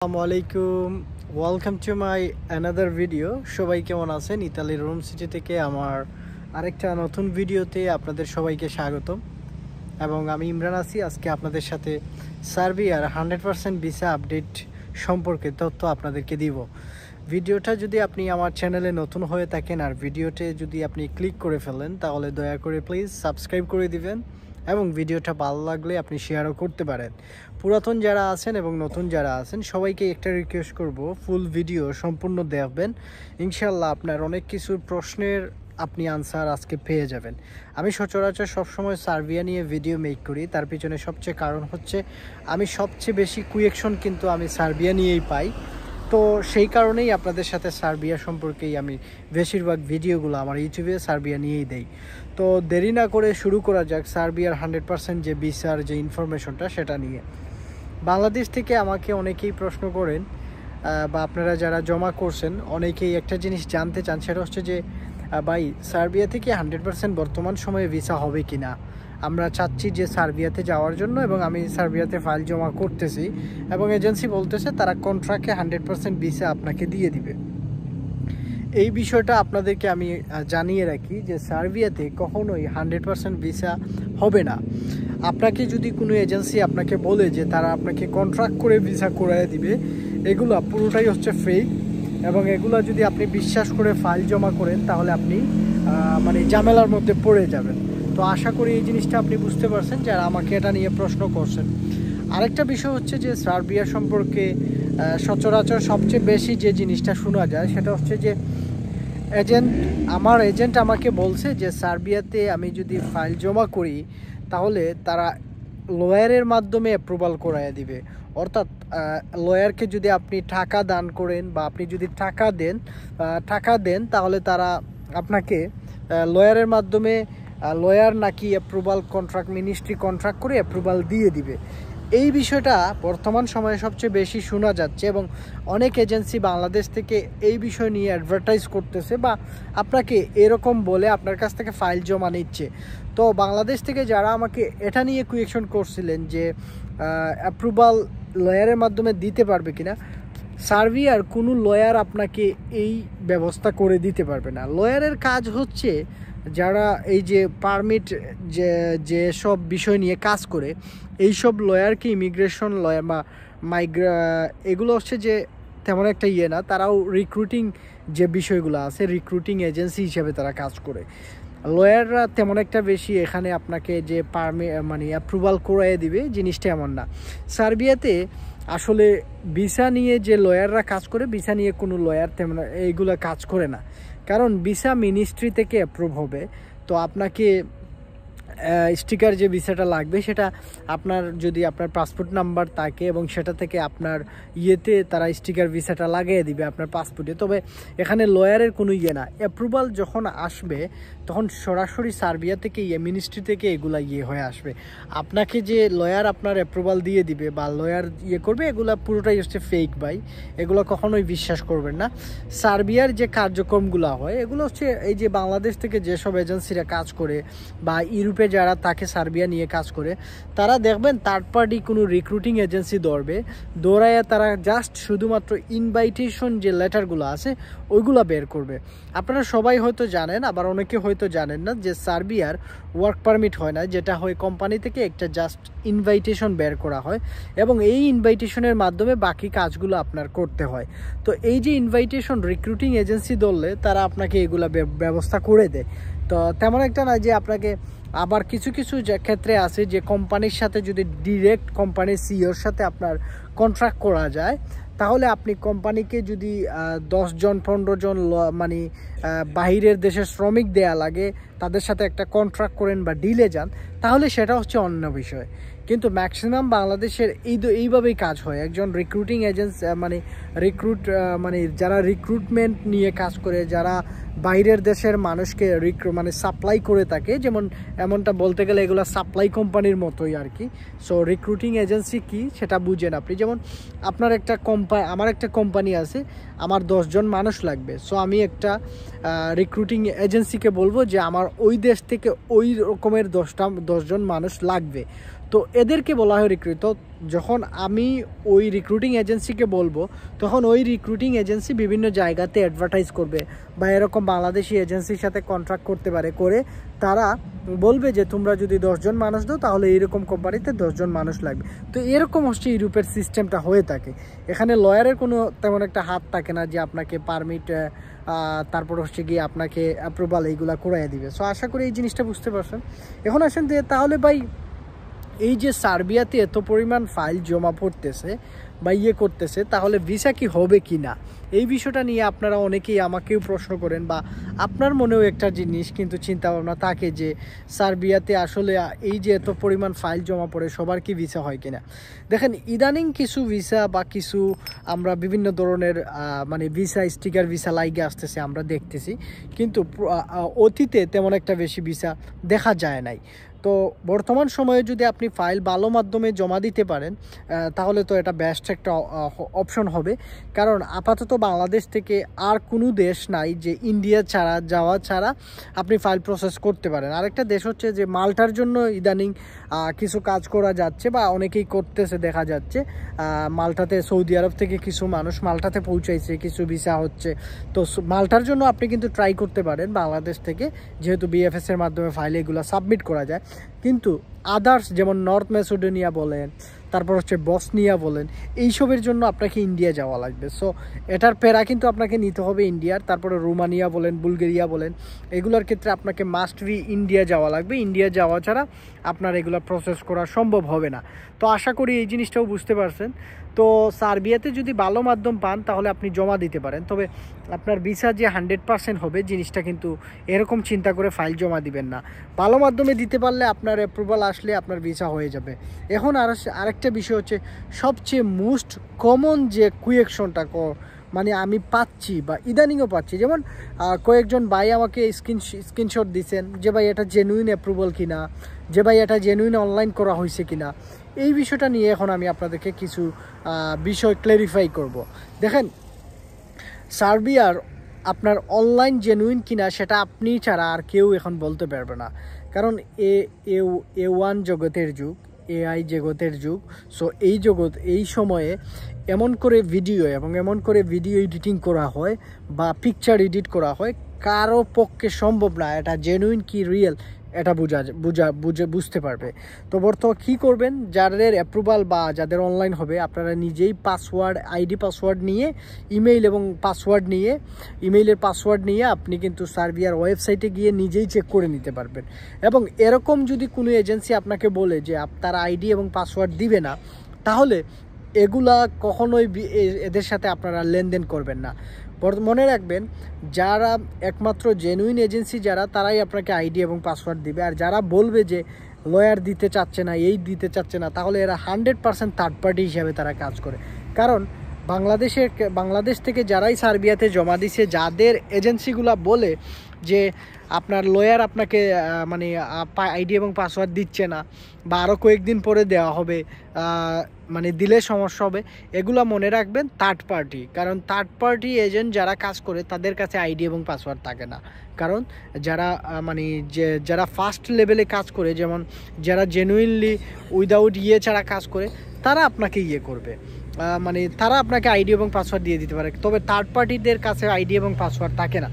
আসসালামু আলাইকুম, welcome to my another video. সবাই কেমন আছেন? ইতালির রোম সিটি থেকে আমার আরেকটা নতুন ভিডিওতে আপনাদের সবাইকে স্বাগতম। এবং আমি ইমরান আছি। আজকে আপনাদের সাথে সার্বিয়ার 100% ভিসা আপডেট সম্পর্কে তথ্য আপনাদেরকে দিব। ভিডিওটা যদি আপনি আমার চ্যানেলে নতুন হয়ে থাকেন আর ভিডিওতে যদি আপনি ক্লিক করে ফেলেন, তাহলে দয়া করে প্লিজ সাবস্ক্রাইব করে দিবেন এবং ভিডিওটা ভালো লাগলে আপনি শেয়ারও করতে পারেন। পুরাতন যারা আছেন এবং নতুন যারা আছেন সবাইকে একটা রিকোয়েস্ট করব, ফুল ভিডিও সম্পূর্ণ দেখবেন। ইনশাল্লাহ আপনার অনেক কিছু প্রশ্নের আপনি আনসার আজকে পেয়ে যাবেন। আমি সচরাচর সবসময় সার্বিয়া নিয়ে ভিডিও মেক করি, তার পিছনে সবচেয়ে কারণ হচ্ছে আমি সবচেয়ে বেশি কুয়েকশন কিন্তু আমি সার্বিয়া নিয়েই পাই। তো সেই কারণেই আপনাদের সাথে সার্বিয়া সম্পর্কেই আমি বেশিরভাগ ভিডিওগুলো আমার ইউটিউবে সার্বিয়া নিয়েই দেই। তো দেরি না করে শুরু করা যাক সার্বিয়ার 100% যে ভিসার যে ইনফরমেশনটা সেটা নিয়ে। বাংলাদেশ থেকে আমাকে অনেকেই প্রশ্ন করেন বা আপনারা যারা জমা করছেন অনেকেই একটা জিনিস জানতে চান, সেটা হচ্ছে যে ভাই সার্বিয়া থেকে 100% বর্তমান সময়ে ভিসা হবে কি না। আমরা চাচ্ছি যে সার্বিয়াতে যাওয়ার জন্য এবং আমি সার্বিয়াতে ফাইল জমা করতেছি এবং এজেন্সি বলতেছে তারা কন্ট্রাক্টে 100% ভিসা আপনাকে দিয়ে দিবে। এই বিষয়টা আপনাদেরকে আমি জানিয়ে রাখি যে সার্বিয়াতে কখনোই 100% ভিসা হবে না। আপনাকে যদি কোনো এজেন্সি আপনাকে বলে যে তারা আপনাকে কন্ট্রাক্ট করে ভিসা করায় দিবে, এগুলো পুরোটাই হচ্ছে ফেক এবং এগুলো যদি আপনি বিশ্বাস করে ফাইল জমা করেন তাহলে আপনি ঝামেলার মধ্যে পড়ে যাবেন। তো আশা করি এই জিনিসটা আপনি বুঝতে পারছেন যারা আমাকে এটা নিয়ে প্রশ্ন করছেন। আরেকটা বিষয় হচ্ছে যে সার্বিয়া সম্পর্কে সচরাচর সবচেয়ে বেশি যে জিনিসটা শোনা যায় সেটা হচ্ছে যে আমার এজেন্ট আমাকে বলছে যে সার্বিয়াতে আমি যদি ফাইল জমা করি তাহলে তারা লয়ারের মাধ্যমে অ্যাপ্রুভাল করায় দিবে। অর্থাৎ লয়ারকে যদি আপনি টাকা দান করেন বা আপনি যদি টাকা দেন তাহলে তারা আপনাকে লয়ারের মাধ্যমে লয়ার নাকি অ্যাপ্রুভাল কন্ট্রাক্ট মিনিস্ট্রি কন্ট্রাক্ট করে অ্যাপ্রুভাল দিয়ে দিবে। এই বিষয়টা বর্তমান সময়ে সবচেয়ে বেশি শোনা যাচ্ছে এবং অনেক এজেন্সি বাংলাদেশ থেকে এই বিষয় নিয়ে অ্যাডভার্টাইজ করতেছে বা আপনাকে এরকম বলে আপনার কাছ থেকে ফাইল জমা নিচ্ছে। তো বাংলাদেশ থেকে যারা আমাকে এটা নিয়ে কোয়েকশন করছিলেন যে অ্যাপ্রুভাল লয়ারের মাধ্যমে দিতে পারবে কিনা, সার্বিয়ার কোনো লয়ার আপনাকে এই ব্যবস্থা করে দিতে পারবে না। লয়ারের কাজ হচ্ছে যারা এই যে পারমিট যে সব বিষয় নিয়ে কাজ করে এই সব লয়ারকে ইমিগ্রেশন লয়ার বা এগুলো হচ্ছে যে তেমন একটা না, তারাও রিক্রুটিং যে বিষয়গুলো আছে রিক্রুটিং এজেন্সি হিসেবে তারা কাজ করে। লয়াররা তেমন একটা বেশি এখানে আপনাকে যে অ্যাপ্রুভাল করাইয়ে দিবে জিনিসটা এমন না। সার্বিয়াতে আসলে ভিসা নিয়ে যে লয়াররা কাজ করে, ভিসা নিয়ে কোনো লয়ার তেমন এইগুলো কাজ করে না, কারণ ভিসা মিনিস্ট্রি থেকে অ্যাপ্রুভ হবে। তো আপনাকে স্টিকার যে ভিসাটা লাগবে সেটা আপনার যদি আপনার পাসপোর্ট নাম্বার থাকে এবং সেটা থেকে আপনার তারা স্টিকার ভিসাটা লাগিয়ে দিবে আপনার পাসপোর্টে। তবে এখানে লয়ারের কোনো না, অ্যাপ্রুভাল যখন আসবে তখন সরাসরি সার্বিয়া থেকে মিনিস্ট্রি থেকে এগুলা হয়ে আসবে। আপনাকে যে লয়ার আপনার অ্যাপ্রুভাল দিয়ে দিবে বা লয়ার করবে এগুলা পুরোটাই হচ্ছে ফেক ভাই, এগুলো কখনোই বিশ্বাস করবেন না। সার্বিয়ার যে কার্যক্রমগুলো হয় এগুলো হচ্ছে এই যে বাংলাদেশ থেকে যেসব এজেন্সিরা কাজ করে বা ইউরোপে যারা তাকে সার্বিয়া নিয়ে কাজ করে, তারা দেখবেন থার্ড পার্টি কোনো রিক্রুটিং এজেন্সি দৌড়াইয়া তারা জাস্ট শুধুমাত্র ইনভাইটেশন যে লেটারগুলো আছে ওইগুলো বের করবে। আপনারা সবাই হয়তো জানেন, আবার অনেকে হয়তো জানেন না যে সার্বিয়ার ওয়ার্ক পারমিট হয় না, যেটা হয় কোম্পানি থেকে একটা জাস্ট ইনভাইটেশন বের করা হয় এবং এই ইনভাইটেশনের মাধ্যমে বাকি কাজগুলো আপনার করতে হয়। তো এই যে ইনভাইটেশন রিক্রুটিং এজেন্সি ধরলে তারা আপনাকে এগুলো ব্যবস্থা করে দেয়। তো তেমন একটা না যে আপনাকে, আবার কিছু কিছু ক্ষেত্রে আছে যে কোম্পানির সাথে যদি ডিরেক্ট কোম্পানির সিইওর সাথে আপনার কন্ট্রাক্ট করা যায় তাহলে আপনি কোম্পানিকে যদি 10 জন 15 জন বাহিরের দেশের শ্রমিক দেয়া লাগে, তাদের সাথে একটা কন্ট্রাক্ট করেন বা ডিলে যান, তাহলে সেটা হচ্ছে অন্য বিষয়। কিন্তু ম্যাক্সিমাম বাংলাদেশের এইভাবেই কাজ হয়। একজন রিক্রুটিং এজেন্সি যারা রিক্রুটমেন্ট নিয়ে কাজ করে, যারা বাইরের দেশের মানুষকে সাপ্লাই করে থাকে, যেমন এমনটা বলতে গেলে এগুলো সাপ্লাই কোম্পানির মতোই আর কি। সো রিক্রুটিং এজেন্সি কি সেটা বুঝেন আপনি। যেমন আমার একটা কোম্পানি আছে, আমার 10 জন মানুষ লাগবে, সো আমি একটা রিক্রুটিং এজেন্সিকে বলবো যে আমার ওই দেশ থেকে ওই রকমের 10 জন মানুষ লাগবে। তো এদেরকে বলা হয় রিক্রুট। তো যখন আমি ওই রিক্রুটিং এজেন্সিকে বলবো, তখন ওই রিক্রুটিং এজেন্সি বিভিন্ন জায়গাতে অ্যাডভার্টাইজ করবে বা এরকম বাংলাদেশি এজেন্সির সাথে কন্ট্রাক্ট করতে পারে, করে তারা বলবে যে তোমরা যদি 10 জন মানুষ দাও তাহলে এইরকম কোম্পানিতে 10 জন মানুষ লাগবে। তো এরকম হচ্ছে ইউরোপের সিস্টেমটা হয়ে থাকে। এখানে লয়ারের কোনো তেমন একটা হাত থাকে না যে আপনাকে পারমিট, তারপর হচ্ছে গিয়ে আপনাকে অ্যাপ্রুভাল এইগুলা করাইয়া দিবে। সো আশা করি এই জিনিসটা বুঝতে পারছেন। এখন আসেন যে তাহলে ভাই এই যে সার্বিয়াতে এত পরিমাণ ফাইল জমা পড়তেছে বা করতেছে, তাহলে ভিসা কি হবে কি না, এই বিষয়টা নিয়ে আপনারা অনেকেই আমাকেও প্রশ্ন করেন বা আপনার মনেও একটা জিনিস কিন্তু চিন্তা ভাবনা থাকে যে সার্বিয়াতে আসলে এই যে এত পরিমাণ ফাইল জমা পড়ে সবার কি ভিসা হয় কিনা। দেখেন ইদানিং কিছু ভিসা বা কিছু আমরা বিভিন্ন ধরনের মানে ভিসা স্টিকার ভিসা লাইগে আসতেছে আমরা দেখতেছি, কিন্তু অতীতে তেমন একটা বেশি ভিসা দেখা যায় নাই। তো বর্তমান সময়ে যদি আপনি ফাইল ভালো মাধ্যমে জমা দিতে পারেন তাহলে তো এটা বেস্ট একটা অপশন হবে। কারণ আপাতত বাংলাদেশ থেকে আর কোনো দেশ নাই যে ইন্ডিয়া যাওয়া ছাড়া আপনি ফাইল প্রসেস করতে পারেন। আরেকটা দেশ হচ্ছে যে মাল্টার জন্য ইদানিং কিছু কাজ করা যাচ্ছে বা অনেকেই করতেছে দেখা যাচ্ছে। মাল্টাতে সৌদি আরব থেকে কিছু মানুষ মাল্টাতে পৌঁছাইছে, কিছু ভিসা হচ্ছে। তো মাল্টার জন্য আপনি কিন্তু ট্রাই করতে পারেন বাংলাদেশ থেকে, যেহেতু বিএফএস এর মাধ্যমে ফাইল এগুলো সাবমিট করা যায়। কিন্তু আদার্স যেমন নর্থ ম্যাসেডোনিয়া বলেন, তারপর হচ্ছে বসনিয়া বলেন, এইসবের জন্য আপনাকে ইন্ডিয়া যাওয়া লাগবে। সো এটার প্যারা কিন্তু আপনাকে নিতে হবে ইন্ডিয়ার। তারপরে রোমানিয়া বলেন, বুলগেরিয়া বলেন, এগুলোর ক্ষেত্রে আপনাকে মাস্ট বি ইন্ডিয়া যাওয়া লাগবে। ইন্ডিয়া যাওয়া ছাড়া আপনার এগুলো প্রসেস করা সম্ভব হবে না। তো আশা করি এই জিনিসটাও বুঝতে পারছেন। তো সার্বিয়াতে যদি ভালো মাধ্যম পান তাহলে আপনি জমা দিতে পারেন, তবে আপনার ভিসা যে 100% হবে জিনিসটা কিন্তু এরকম চিন্তা করে ফাইল জমা দিবেন না। ভালো মাধ্যমে দিতে পারলে আপনার অ্যাপ্রুভাল আসলে আপনার ভিসা হয়ে যাবে। এখন আরেকটা বিষয় হচ্ছে সবচেয়ে মোস্ট কমন যে কুয়েকশনটা মানে আমি পাচ্ছি বা ইদানিংও পাচ্ছি, যেমন কয়েকজন ভাই আমাকে স্ক্রিনশট দিচ্ছেন যে ভাই এটা জেনুইন অ্যাপ্রুভাল কিনা, যে ভাই এটা জেনুইন অনলাইন করা হয়েছে কিনা। এই বিষয়টা নিয়ে এখন আমি আপনাদেরকে কিছু বিষয় ক্ল্যারিফাই করব। দেখেন সার্বিয়ার আপনার অনলাইন জেনুইন কিনা সেটা আপনি ছাড়া আর কেউ এখন বলতে পারবে না। কারণ এ1 জগতের যুগ, এআই জগতের যুগ। সো এই সময়ে এমন করে ভিডিও এবং এমন করে ভিডিও এডিটিং করা হয় বা পিকচার এডিট করা হয়, কারো পক্ষে সম্ভব না এটা জেনুইন কি রিয়েল এটা বুঝতে পারবে। তো বর্তমানে কী করবেন, যাদের অ্যাপ্রুভাল বা যাদের অনলাইন হবে আপনারা নিজেই আইডি পাসওয়ার্ড নিয়ে ইমেইলের পাসওয়ার্ড নিয়ে আপনি কিন্তু সার্বিয়ার ওয়েবসাইটে গিয়ে নিজেই চেক করে নিতে পারবেন। এবং এরকম যদি কোনো এজেন্সি আপনাকে বলে যে আপনার আইডি এবং পাসওয়ার্ড দিবে না, তাহলে এগুলা কখনোই এদের সাথে আপনারা লেনদেন করবেন না। মনে রাখবেন যারা একমাত্র জেনুইন এজেন্সি যারা, তারাই আপনাকে আইডি এবং পাসওয়ার্ড দিবে। আর যারা বলবে যে লয়ার দিতে চাচ্ছে না, এই দিতে চাচ্ছে না, তাহলে এরা 100% থার্ড পার্টি হিসাবে তারা কাজ করে। কারণ বাংলাদেশ থেকে যারাই সার্বিয়াতে জমা দিছে, যাদের এজেন্সিগুলা বলে যে আপনার লয়ার আপনাকে মানে আইডি এবং পাসওয়ার্ড দিচ্ছে না বা আরও কয়েকদিন পরে দেওয়া হবে, মানে দিলে সমস্যা হবে, এগুলো মনে রাখবেন থার্ড পার্টি। কারণ থার্ড পার্টি এজেন্ট যারা কাজ করে তাদের কাছে আইডি এবং পাসওয়ার্ড থাকে না। কারণ যারা ফার্স্ট লেভেলে কাজ করে, যেমন যারা জেনুইনলি উইদাউট ছাড়া কাজ করে, তারা আপনাকে করবে, মানে তারা আপনাকে আইডি এবং পাসওয়ার্ড দিয়ে দিতে পারে। তবে থার্ড পার্টিদের কাছে আইডি এবং পাসওয়ার্ড থাকে না।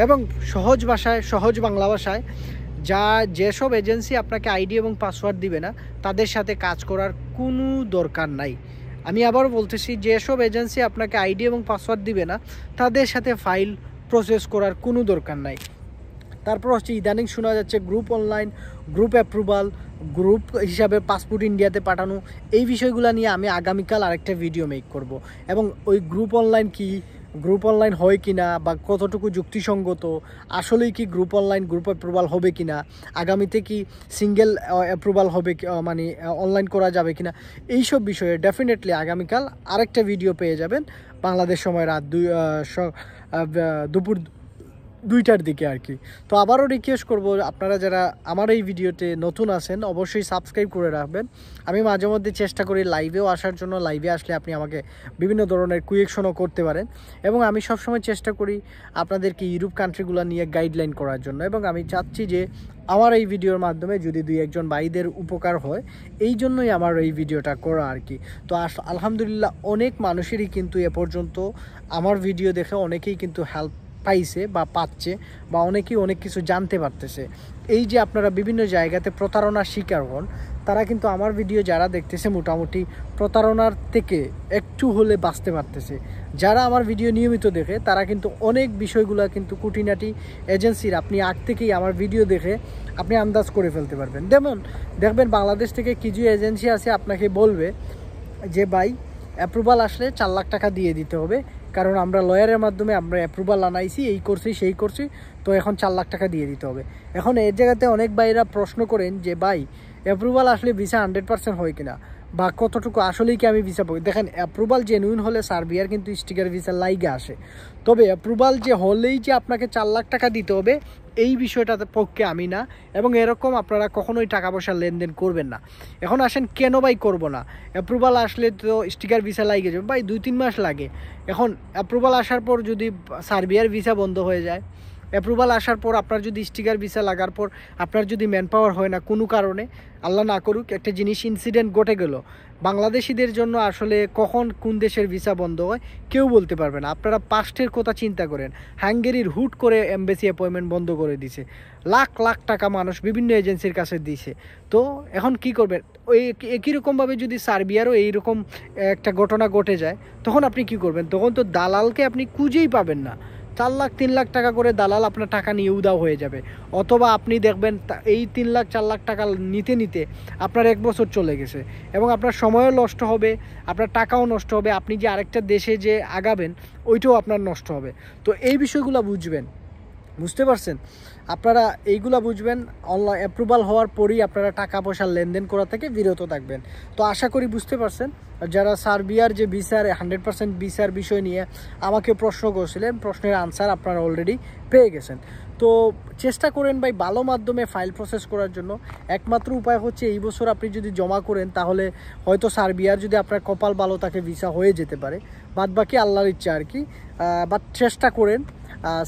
এবং সহজ বাংলা ভাষায় যেসব এজেন্সি আপনাকে আইডি এবং পাসওয়ার্ড দিবে না তাদের সাথে কাজ করার কোনো দরকার নাই। আমি আবারও বলতেছি, যেসব এজেন্সি আপনাকে আইডি এবং পাসওয়ার্ড দিবে না তাদের সাথে ফাইল প্রসেস করার কোনো দরকার নাই। তারপর হচ্ছে ইদানিং শোনা যাচ্ছে group online, group approval, group হিসাবে পাসপোর্ট ইন্ডিয়াতে পাঠানো, এই বিষয়গুলো নিয়ে আমি আগামীকাল আরেকটা ভিডিও মেক করব। এবং ওই গ্রুপ অনলাইন কি, গ্রুপ অনলাইন হয় কিনা বা কতটুকু যুক্তিসঙ্গত, আসলেই কি গ্রুপ অ্যাপ্রুভাল হবে কিনা, আগামীতে কি সিঙ্গেল অ্যাপ্রুভাল হবে, মানে অনলাইন করা যাবে কিনা, এইসব বিষয়ে ডেফিনেটলি আগামীকাল আরেকটা ভিডিও পেয়ে যাবেন বাংলাদেশ সময় রাত দুপুর 2টার দিকে আর কি। তো আবারও রিকোয়েস্ট করব, আপনারা যারা আমার এই ভিডিওতে নতুন আছেন অবশ্যই সাবস্ক্রাইব করে রাখবেন। আমি মাঝে মধ্যে চেষ্টা করি লাইভেও আসার জন্য, লাইভে আসলে আপনি আমাকে বিভিন্ন ধরনের কুয়েকশনও করতে পারেন, এবং আমি সবসময় চেষ্টা করি আপনাদেরকে ইউরোপ কান্ট্রিগুলো নিয়ে গাইডলাইন করার জন্য, এবং আমি চাচ্ছি যে আমার এই ভিডিওর মাধ্যমে যদি 2-1 ভাইদের উপকার হয়, এই জন্যই আমার এই ভিডিওটা করা আর কি। তো আলহামদুলিল্লাহ অনেক মানুষেরই কিন্তু এ পর্যন্ত আমার ভিডিও দেখে অনেকেই কিন্তু হেল্প পাইছে বা পাচ্ছে, বা অনেকেই অনেক কিছু জানতে পারতেছে। এই যে আপনারা বিভিন্ন জায়গাতে প্রতারণার শিকার হন, তারা কিন্তু আমার ভিডিও যারা দেখতেছে মোটামুটি প্রতারণার থেকে একটু হলে বাঁচতে পারতেছে। যারা আমার ভিডিও নিয়মিত দেখে তারা কিন্তু অনেক বিষয়গুলো কিন্তু খুঁটিনাটি এজেন্সির আপনি আগ থেকেই আমার ভিডিও দেখে আপনি আন্দাজ করে ফেলতে পারবেন। যেমন দেখবেন বাংলাদেশ থেকে কিছু এজেন্সি আছে আপনাকে বলবে যে ভাই অ্যাপ্রুভাল আসলে 4 লাখ টাকা দিয়ে দিতে হবে, কারণ আমরা লয়ারের মাধ্যমে আমরা অ্যাপ্রুভাল আনাইছি, এই করছি সেই করছি, তো এখন 4 লাখ টাকা দিয়ে দিতে হবে। এখন এই জায়গাতে অনেক ভাইরা প্রশ্ন করেন যে ভাই অ্যাপ্রুভাল আসলে ভিসা 100% হয় কিনা, বা কতটুকু আসলেই কি আমি ভিসা পাবো। দেখেন অ্যাপ্রুভাল জেনুইন হলে সার্বিয়ার কিন্তু স্টিকার ভিসা লাইগে আসে, তবে অ্যাপ্রুভাল যে হলেই যে আপনাকে 4 লাখ টাকা দিতে হবে এই বিষয়টাতে পক্ষে আমি না, এবং এরকম আপনারা কখনোই টাকা পয়সা লেনদেন করবেন না। এখন আসেন কেন ভাই করবো না, অ্যাপ্রুভাল আসলে তো স্টিকার ভিসা লাগে যাবে ভাই, 2-3 মাস লাগে। এখন অ্যাপ্রুভাল আসার পর যদি সার্বিয়ার ভিসা বন্ধ হয়ে যায়, অ্যাপ্রুভাল আসার পর আপনার যদি স্টিকার ভিসা লাগার পর আপনার যদি ম্যান পাওয়ার হয় না কোনো কারণে, আল্লাহ না করুক একটা জিনিস ইনসিডেন্ট ঘটে গেল, বাংলাদেশিদের জন্য আসলে কখন কোন দেশের ভিসা বন্ধ হয় কেউ বলতে পারবে না। আপনারা পাস্টের কথা চিন্তা করেন, হাঙ্গেরির হুট করে এমবেসি অ্যাপয়েন্টমেন্ট বন্ধ করে দিছে, লাখ লাখ টাকা মানুষ বিভিন্ন এজেন্সির কাছে দিছে। তো এখন কি করবেন, ওই একই রকমভাবে যদি সার্বিয়ারও এইরকম একটা ঘটনা ঘটে যায় তখন আপনি কি করবেন, তখন তো দালালকে আপনি খুঁজেই পাবেন না। 4 লাখ 3 লাখ টাকা করে দালাল আপনার টাকা নিয়ে উদাও হয়ে যাবে, অথবা আপনি দেখবেন এই 3 লাখ 4 লাখ টাকা নিতে নিতে আপনার 1 বছর চলে গেছে, এবং আপনার সময়ও নষ্ট হবে, আপনার টাকাও নষ্ট হবে, আপনি যে আরেকটা দেশে যে আগাবেন ওইটাও আপনার নষ্ট হবে। তো এই বিষয়গুলো বুঝবেন, বুঝতে পারছেন? আপনারা এইগুলা বুঝবেন, অনলাইন অ্যাপ্রুভাল হওয়ার পরেই আপনারা টাকা পয়সার লেনদেন করা থেকে বিরত থাকবেন। তো আশা করি বুঝতে পারছেন। যারা সার্বিয়ার যে ভিসার 100% ভিসার বিষয় নিয়ে আমাকে প্রশ্ন করছিলেন, প্রশ্নের আনসার আপনারা অলরেডি পেয়ে গেছেন। তো চেষ্টা করেন ভাই ভালো মাধ্যমে ফাইল প্রসেস করার জন্য। একমাত্র উপায় হচ্ছে এই বছর আপনি যদি জমা করেন তাহলে হয়তো সার্বিয়ার যদি আপনার কপাল ভালো থাকে ভিসা হয়ে যেতে পারে, বাদ বাকি আল্লাহর ইচ্ছা আর কি। বাট চেষ্টা করেন।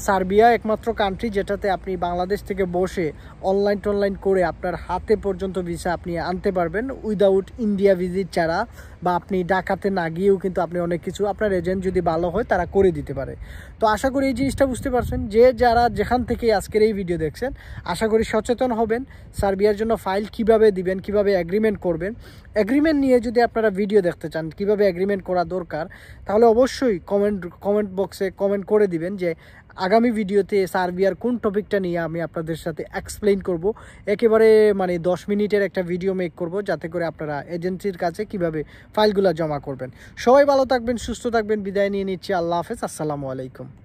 সার্বিয়া একমাত্র কান্ট্রি যেটাতে আপনি বাংলাদেশ থেকে বসে অনলাইন করে আপনার হাতে পর্যন্ত ভিসা আপনি আনতে পারবেন উইদাউট ইন্ডিয়া ভিজিট ছাড়া, বা আপনি ঢাকাতে না গিয়েও কিন্তু আপনি অনেক কিছু আপনার এজেন্ট যদি ভালো হয় তারা করে দিতে পারে। তো আশা করি এই জিনিসটা বুঝতে পারছেন। যে যারা যেখান থেকে আজকের এই ভিডিও দেখছেন আশা করি সচেতন হবেন সার্বিয়ার জন্য ফাইল কিভাবে দিবেন, কিভাবে এগ্রিমেন্ট করবেন। এগ্রিমেন্ট নিয়ে যদি আপনারা ভিডিও দেখতে চান কিভাবে এগ্রিমেন্ট করা দরকার, তাহলে অবশ্যই কমেন্ট বক্সে কমেন্ট করে দিবেন যে আগামী ভিডিওতে সার্বিয়ার কোন টপিকটা নিয়ে আমি আপনাদের সাথে এক্সপ্লেইন করব। একেবারে মানে 10 মিনিটের একটা ভিডিও মেক করব, যাতে করে আপনারা এজেন্সির কাছে কিভাবে ফাইলগুলো জমা করবেন। সবাই ভালো থাকবেন, সুস্থ থাকবেন, বিদায় নিয়ে নিচ্ছি। আল্লাহ হাফেজ, আসসালামু আলাইকুম।